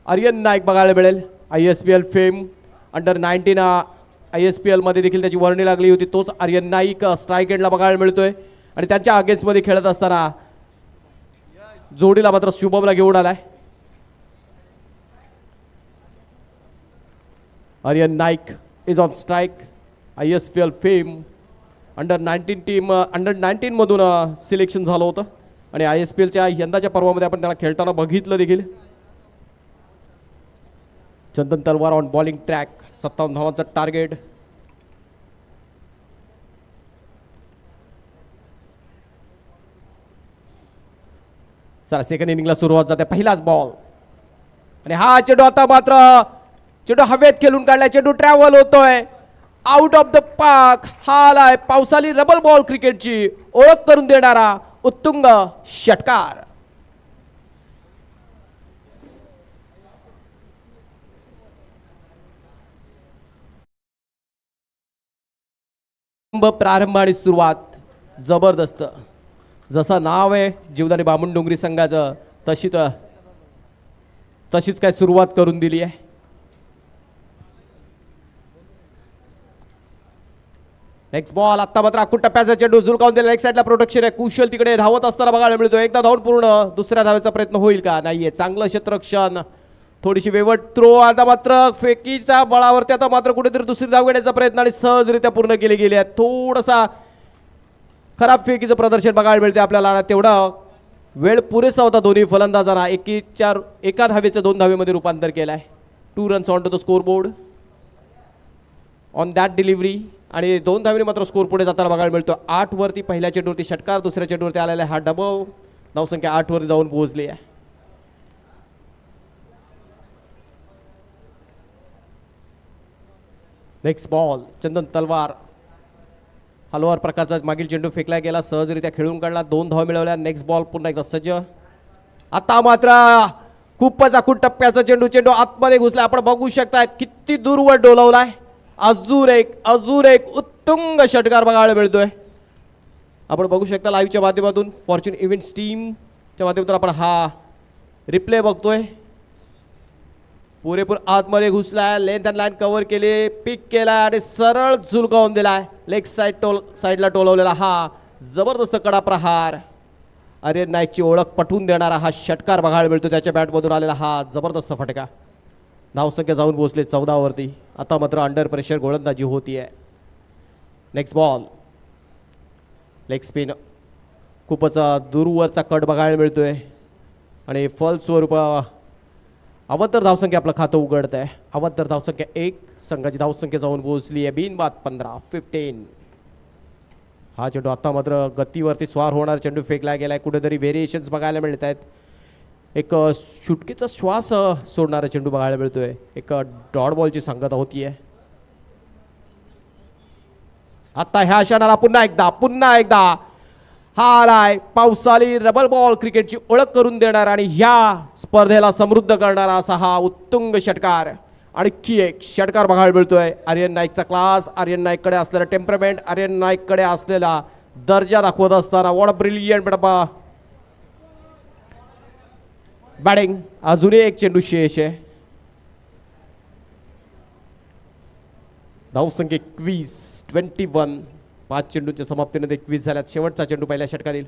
आर्यन नाईक बघायला मिळेल. ISPL fame under 19 ISPL मध्ये देखील त्याची वर्णी लागली होती. तोच आर्यन नाईक स्ट्राईक एंडला बघायला मिळतोय आणि त्यांच्या अगेन्स्टमध्ये खेळत असताना जोडीला मात्र शुभमला घेऊन आलाय. Aryan Naik is on strike. ISPL fame under 19 मधून सिलेक्शन झालं होतं आणि ISPLच्या यंदाच्या पर्वामध्ये आपण त्याला खेळताना बघितलं देखील. चंदन तलवार ऑन बॉलिंग ट्रॅक. 57 धावांचं टार्गेट. चला सेकंड इनिंगला सुरुवात जाते. पहिलाच बॉल आणि हा चेंडू आता मात्र चेंडू हवेत खेळून काढलाय. चेंडू ट्रॅव्हल होतोय आउट ऑफ द पार्क. हा आलाय पावसाळी रबल बॉल क्रिकेटची ओळख करून देणारा उत्तुंग षटकार. प्रारंभ आणि सुरुवात जबरदस्त. जसं नाव आहे जीवदानी बामणडोंगरी संघाचं तशीच काय सुरुवात करून दिली आहे. Next ball. आता मात्र अकूट टप्प्याचा चेंडू झुलकावून दिला. एक साईडला प्रोटेक्शन आहे. कुशल तिकडे धावत असताना बघायला मिळतो. एकदा धावून पूर्ण. दुसऱ्या धावेचा प्रयत्न होईल का? नाहीये. चांगलं क्षेत्ररक्षण. थोडीशी वेवट थ्रो. आता मात्र फेकीच्या बळावरती आता मात्र कुठेतरी दुसरी धाव घेण्याचा प्रयत्न आणि सहजरित्या पूर्ण केले गेले आहेत. थोडासा खराब फेकीचं प्रदर्शन बघायला मिळते आपल्याला. तेवढा वेळ पुरेसा होता दोन्ही फलंदाजांना. एका धावेचं 2 धावेमध्ये रूपांतर केलं आहे. 2 runs on to the score board on that delivery आणि 2 धावेने मात्र स्कोर पुढे जाताना बघायला मिळतो. 8 वरती पहिल्या चेंडूवरती षटकार. दुसऱ्या चेंडूवरती आलेला हा डबल. धावसंख्या 8 वरती जाऊन पोहोचली आहे. Next ball. चंदन तलवार हलवार प्रकारचा मागील चेंडू फेकला गेला. सहजरित्या खेळून काढला. 2 धावा मिळवल्या. नेक्स्ट बॉल पुन्हा एकदा सज्ज. आता मात्र खूपच अकूट टप्प्याचा चेंडू आतमध्ये घुसला. आपण बघू शकता किती दूरवर डोलवलाय. अजून एक उत्तुंग षटकार बघायला मिळतोय. आपण बघू शकता लाईव्हच्या माध्यमातून फॉर्च्यून इव्हेंट्स टीमच्या माध्यमातून आपण हा रिप्ले बघतोय. पुरेपूर आतमध्ये घुसलाय. लेंथ अँड लाईन कव्हर केली. पिक केला आणि सरळ झुलकावून दिलाय. लेग साईडला टोलवलेला हा जबरदस्त कडा प्रहार. आर्यन नाईकची ओळख पटवून देणारा हा षटकार बघायला मिळतो. त्याच्या बॅटमधून आलेला हा जबरदस्त फटका. धावसंख्या जाऊन पोहोचले 14 वरती. आता मात्र अंडर प्रेशर गोलंदाजी होती आहे. Next ball. Leg spin. खूपच दूरवरचा कट बघायला मिळतोय आणि फलस्वरूप अवतर धावसंख्या आपलं खातं उघडत आहे. अवतर धावसंख्या 1. संघाची धावसंख्या जाऊन पोहोचली आहे बिनबाद 15. हा चेंडू आता मात्र गतीवरती स्वार होणार चेंडू फेकला गेलाय. कुठेतरी व्हेरिएशन्स बघायला मिळत आहेत. एक सुटकेचा श्वास सोडणारा चेंडू बघायला मिळतोय. एक डॉट बॉलची सांगता होतीये. आता ह्या क्षणाला पुन्हा एकदा हा आलाय पावसाळी रबल बॉल क्रिकेटची ओळख करून देणार आणि ह्या स्पर्धेला समृद्ध करणारा असा हा उत्तुंग षटकार. आणखी एक षटकार बघायला मिळतोय. आर्यन नाईकचा क्लास. आर्यन नाईककडे असलेला टेम्परमेंट. आर्यन नाईककडे असलेला दर्जा दाखवत असताना व्हॉट अ ब्रिलियंट बॅटिंग. अजूनही एक चेंडू शेष आहे. धावसंख्या 21. 5 चेंडूच्या समाप्तीने 21 झाल्यात. शेवटचा चेंडू पहिल्या षटकातील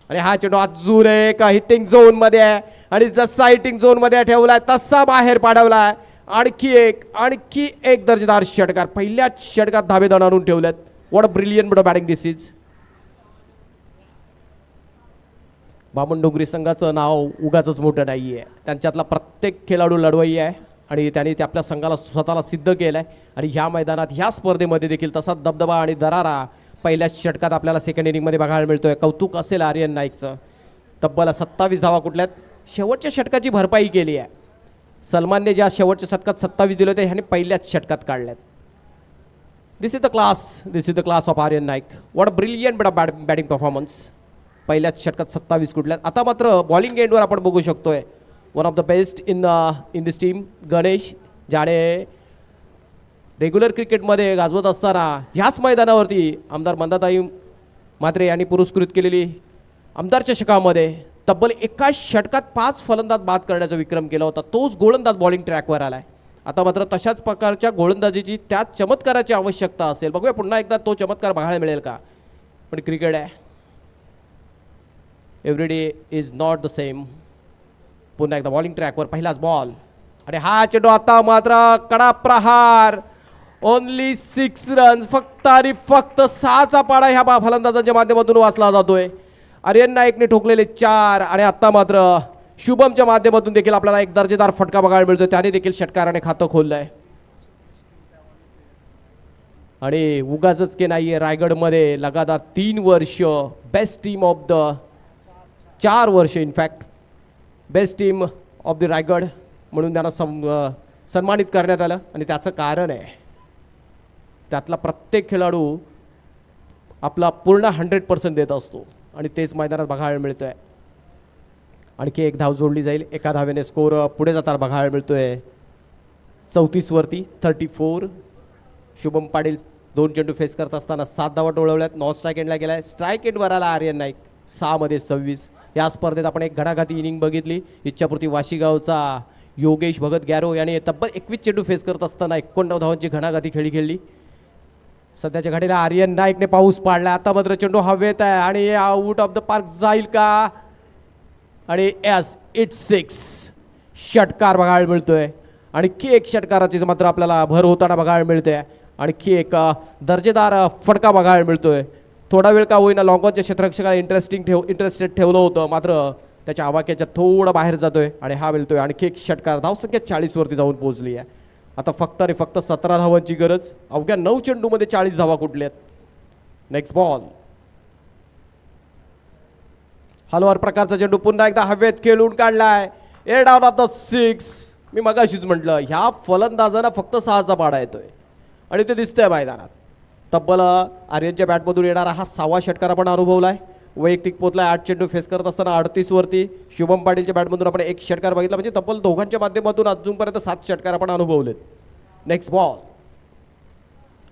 आणि हा चेंडू अजून एक हिटिंग झोन मध्ये आहे आणि जसा हिटिंग झोन मध्ये ठेवलाय तसा बाहेर पाठवलाय. आणखी एक दर्जेदार षटकार. पहिल्याच षटकात धाबे दणारून ठेवल्यात. What a brilliant batting this is. Bamandongri संघाचं नाव उगाचच मोठं नाही आहे. त्यांच्यातला प्रत्येक खेळाडू लढवई आहे आणि त्यांनी ते आपल्या संघाला स्वतःला सिद्ध केलं आहे आणि ह्या मैदानात ह्या स्पर्धेमध्ये देखील तसा दबदबा आणि दरारा पहिल्याच षटकात आपल्याला सेकंड इनिंगमध्ये बघायला मिळतोय. कौतुक असेल आर्यन नाईकचं. तब्बल 27 धावा कुठल्यात शेवटच्या षटकाची भरपाई केली आहे. सलमानने ज्या शेवटच्या षटकात 27 दिले होते ह्याने पहिल्याच षटकात काढल्यात. This is the class of Aryan Naik. What a brilliant batting performance. पहिल्याच षटकात 27 कुठल्यात. आता मात्र बॉलिंग एंडवर आपण बघू शकतोय one of the best in this team Ganesh, ज्याने रेग्युलर क्रिकेटमध्ये गाजवत असताना ह्याच मैदानावरती आमदार मंदाताई म्हात्रे यांनी पुरस्कृत केलेली आमदार चषकामध्ये तब्बल एका षटकात 5 फलंदाज बाद करण्याचा विक्रम केला होता. तोच गोलंदाज बॉलिंग ट्रॅकवर आलाय. आता मात्र तशाच प्रकारच्या गोलंदाजीची त्याच चमत्काराची आवश्यकता असेल. बघूया पुन्हा एकदा तो चमत्कार बघायला मिळेल का. पण क्रिकेट आहे, every day is not the same. पुन्हा एकदा बॉलिंग ट्रॅकवर पहिलाच बॉल आणि हा चेंडू आता मात्र कडा प्रहार. ओनली 6 रन्स, फक्त आणि फक्त 6चा पाडा ह्या फलंदाजांच्या माध्यमातून वाचला जातोय. आर्यन नाईकने ठोकलेले 4 आणि आता मात्र शुभमच्या माध्यमातून देखील आपल्याला एक दर्जेदार फटका बघायला मिळतोय. त्याने देखील षटकाराने खातं खोललंय. आणि उगाचच की नाहीये, रायगडमध्ये लगातार 3 वर्ष बेस्ट टीम ऑफ द 4 वर्ष in fact best team of the Raigad म्हणून त्यांना सन्मानित करण्यात आलं. आणि त्याचं कारण आहे, त्यातला प्रत्येक खेळाडू आपला पूर्ण 100% देत असतो आणि तेच मैदानात बघायला मिळतं आहे. आणखी एक धाव जोडली जाईल. एका धावेने स्कोर पुढे जाताना बघायला मिळतो आहे 34 वरती 34. शुभम पाटील 2 चेंडू फेस करत असताना 7 धावा टोळवल्यात. नॉन स्ट्राईक एंडला गेला आहे. स्ट्राईक एंडवर आला आर्यन नाईक 6 मध्ये 26. या स्पर्धेत आपण एक घणाघाती इनिंग बघितली. इच्छापूर्ती वाशीगावचा योगेश भगत गॅरो याने तब्बल 21 चेंडू फेस करत असताना 89 धावांची घणाघाती खेळी खेळली. सध्याच्या घडीला आर्यन नाईकने पाऊस पाडला. आता मात्र चेंडू हवेत आहे आणि आउट ऑफ द पार्क जाईल का. आणि एस इट्स 6 षटकार बघायला मिळतोय. आणखी एक षटकाराची मात्र आपल्याला भर होताना बघायला मिळते. आणखी एक दर्जेदार फटका बघायला मिळतोय. थोडा वेळ का होईना लॉंगॉनच्या क्षेत्ररक्षकाला इंटरेस्टेड ठेवलं होतं, मात्र त्याच्या आवाक्याच्या थोडं बाहेर जातोय आणि हा मिळतोय आणखी एक षटकार. धावसंख्या 40 वरती जाऊन पोहोचली आहे. आता फक्त आणि फक्त 17 धावांची गरज. अवघ्या 9 चेंडूमध्ये 40 धावा कुठल्यात. Next ball. हलवार प्रकारचा चेंडू पुन्हा एकदा हवेत खेळून काढलाय. Eight out of the 6. मी मगाशीच म्हटलं ह्या फलंदाजांना फक्त 6चा पाडा येतोय आणि ते दिसतंय मैदानात. तब्बल आर्यनच्या बॅटमधून येणारा हा 6वा षटकार आपण अनुभवलाय. वैयक्तिक पोचलाय 8 चेंडू फेस करत असताना 38 वरती. शुभम पाटीलच्या बॅटमधून आपण 1 षटकार बघितला. म्हणजे तब्बल दोघांच्या माध्यमातून अजूनपर्यंत 7 षटकार आपण अनुभवलेत. Next ball.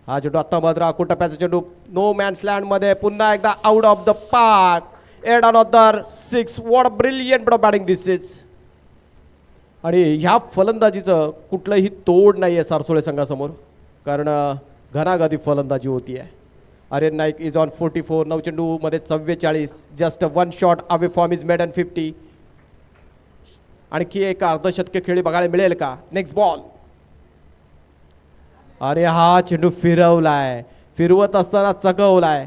हा चेंडू आत्ता मात्र आखूड टप्प्याचा चेंडू नो मॅन्स लँडमध्ये पुन्हा एकदा out of the park. Eight out of the 6. What brilliant but batting this is. आणि ह्या फलंदाजीचं कुठलंही तोड नाही आहे सारसोळे संघासमोर, कारण घणाघाती फलंदाजी होती आहे. Aryan Naik is on 44. 9 चेंडूमध्ये 44. Just 1 shot away form is made and 50. आणखी एक अर्धशतकी खेळी बघायला मिळेल का. Next ball. अरे हा चेंडू फिरवलाय, फिरवत असताना चकवलाय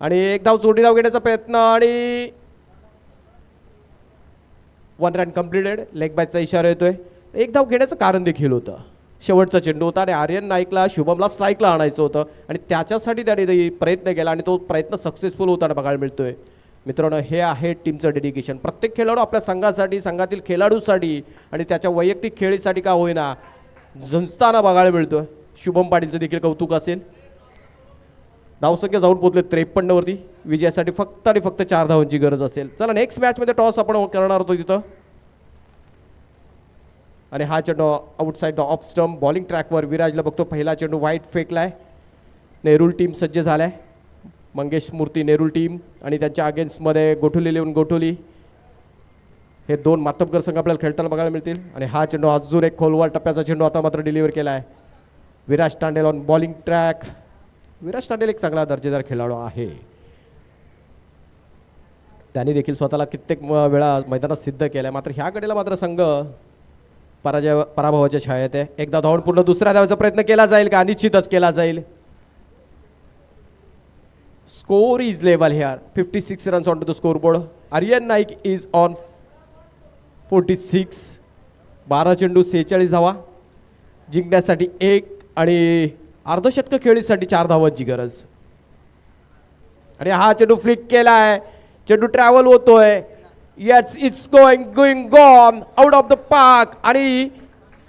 आणि एक धाव जोडी धाव घेण्याचा प्रयत्न आणि 1 रन कम्प्लिटेड. लेग बॅकचा इशारा येतोय. एक धाव घेण्याचं कारण देखील होतं. शेवटचा चेंडू होता आणि आर्यन नाईकला शुभमला स्ट्राईकला आणायचं होतं आणि त्याच्यासाठी त्याने प्रयत्न केला आणि तो प्रयत्न सक्सेसफुल होताना बघायला मिळतोय. मित्रांनो, हे आहे टीमचं डेडिकेशन. प्रत्येक खेळाडू आपल्या संघासाठी, संघातील खेळाडूसाठी आणि त्याच्या वैयक्तिक खेळीसाठी का होईना झुंजताना बघायला मिळतोय. शुभम पाटीलचं देखील कौतुक असेल. धावसंख्या जाऊन पोहोचले 53 वरती. विजयासाठी फक्त आणि फक्त 4 धावांची गरज असेल. चला नेक्स्ट मॅचमध्ये टॉस आपण करणार होतो तिथं. आणि हा चेंडू outside the off stump. Bowling ट्रॅकवर विराजला बघतो. पहिला चेंडू वाईट फेकलाय. नेरूल टीम सज्ज झालाय. मंगेश मूर्ती नेरूल टीम आणि त्यांच्या अगेन्स्टमध्ये गोठुली लिहून गोठुली. हे 2 मातबगर संघ आपल्याला खेळताना बघायला मिळतील. आणि हा चेंडू अजून एक खोलवर टप्प्याचा चेंडू आता मात्र डिलिव्हर केला आहे. Viraj Tandel on bowling track. Viraj Tandel एक चांगला दर्जेदार खेळाडू आहे. त्यांनी देखील स्वतःला कित्येक वेळा मैदानात सिद्ध केलं आहे. मात्र ह्या कडेला मात्र संघ पराभवाच्या छायेत आहे. एकदा धावून पूर्ण दुसऱ्या धावाचा प्रयत्न केला जाईल का. निश्चितच केला जाईल. Score is level here. 56 runs on to the score board. Aryan Naik is on 46. 12 चेंडू 46 धावा. जिंकण्यासाठी 1 आणि अर्धशतक खेळीसाठी 4 धावांची गरज. आणि हा चेंडू फ्लिक केला आहे. चेंडू ट्रॅव्हल होतोय. Yes it's going gone out of the park. आणि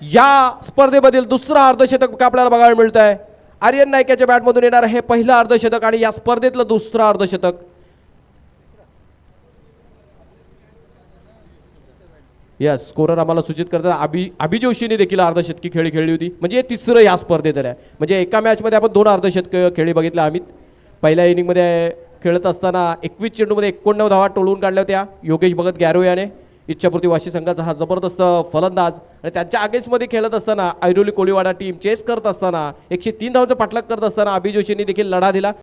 या स्पर्धेमधील दुसरा अर्धशतक आपल्याला बघायला मिळत आहे. आर्यन नाईकच्या बॅटमधून येणार हे पहिलं अर्धशतक आणि या स्पर्धेतलं दुसरं अर्धशतक. यस, स्कोरर आम्हाला सूचित करतात अभि जोशीने देखील अर्धशतकी खेळी खेळली होती. म्हणजे तिसरं या स्पर्धेत आहे. म्हणजे एका मॅचमध्ये आपण 2 अर्धशतक खेळी बघितल्या. आम्ही पहिल्या इनिंगमध्ये खेळत असताना 21 चेंडूमध्ये 89 धावा टोलवून काढल्या होत्या योगेश भगत गॅरो याने. इच्छापूर्ती वाशी संघाचा हा जबरदस्त फलंदाज आणि त्यांच्या अगेन्स्टमध्ये खेळत असताना ऐरोली कोळीवाडा टीम चेस करत असताना 103 धावांचा पाठलाग करत असताना अभि जोशींनी देखील लढा दिला.